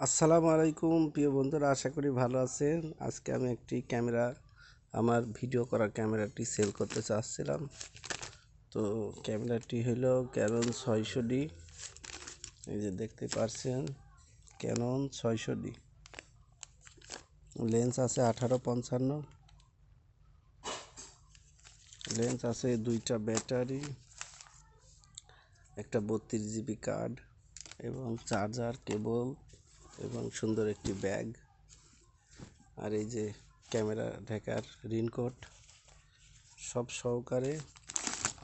আসসালামু আলাইকুম প্রিয় বন্ধুরা, আশা করি ভালো আছেন। আজকে আমি একটি ক্যামেরা, আমার ভিডিও করা ক্যামেরাটি সেল করতে চাচ্ছিলাম। তো ক্যামেরাটি হলো ক্যানন 600D। এই যে দেখতে পাচ্ছেন, ক্যানন 600D। লেন্স আছে 18-55, লেন্স আছে, দুইটা ব্যাটারি, একটা 32 GB কার্ড এবং চার্জার, কেবল এবং সুন্দর একটি ব্যাগ। আর এই যে ক্যামেরা ঢাকার রেইনকোট সব সহকারে।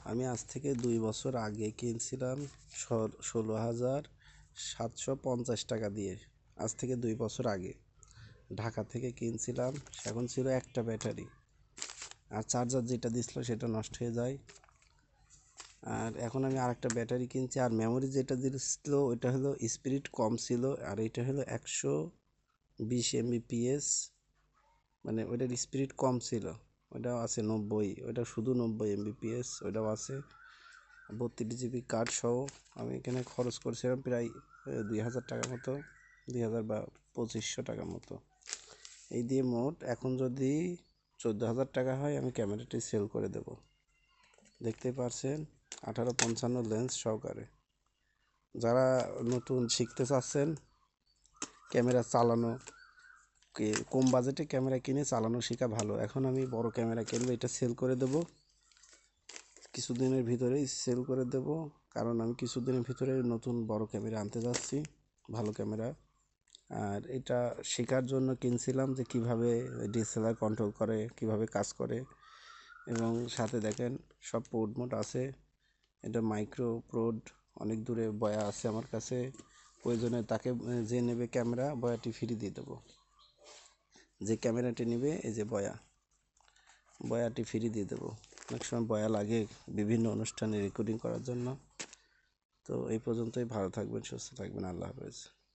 আমি আজ থেকে 2 বছর আগে কিনছিলাম 16,750 টাকা দিয়ে। আজ থেকে 2 বছর আগে ঢাকা থেকে কিনছিলাম। এখন ছিল একটা ব্যাটারি, আর চার্জার যেটা দিছিল সেটা নষ্ট হয়ে যায়। আর এখন আমি আরেকটা ব্যাটারি কিনছি, আর মেমোরি যেটা দিছিল ওইটা হলো স্পিড কম ছিল, আর এটা হলো 120 Mbps, মানে ওইটার স্পিড কম ছিল। ওইটাও আছে 90, ওইটা শুধু 90 Mbps, ওইটাও আছে। 32 GB কার্ড সহ আমি এখানে খরচ করছিলাম প্রায় 2,000 টাকা মতো, 2,000 বা 2,500 টাকা মতো। এই দিয়ে মোট এখন যদি 14,000 টাকা হয়, আমি ক্যামেরাটি সেল করে দেব। দেখতে পাচ্ছেন 18-55 লেন্স সহকারে। যারা নতুন শিখতে চাচ্ছেন ক্যামেরা চালানো, কম বাজেটে ক্যামেরা কিনে চালানো শেখা ভালো। এখন আমি বড় ক্যামেরা কিনবো, এটা সেল করে দেব কিছুদিনের ভিতরেই সেল করে দেব, কারণ আমি কিছুদিনের ভিতরে নতুন বড় ক্যামেরা আনতে যাচ্ছি, ভালো ক্যামেরা। আর এটা শেখার জন্য কিনছিলাম যে কিভাবে ডিএসএলআর কন্ট্রোল করে, কিভাবে কাজ করে। এবং সাথে দেখেন সব পোর্ট মোড আছে। এটা মাইক্রো পোর্ট, অনেক দূরে বয়া আছে আমার কাছে। প্রয়োজনে তাকে যে নেবে ক্যামেরা, বয়াটি ফ্রি দিয়ে দেবো। যে ক্যামেরাটি নেবে, এই যে বয়াটি ফ্রি দিয়ে দেবো। অনেক সময় বয়া লাগে বিভিন্ন অনুষ্ঠানে রেকর্ডিং করার জন্য। তো এই পর্যন্তই, ভালো থাকবেন, সুস্থ থাকবেন, আল্লাহ হাফেজ।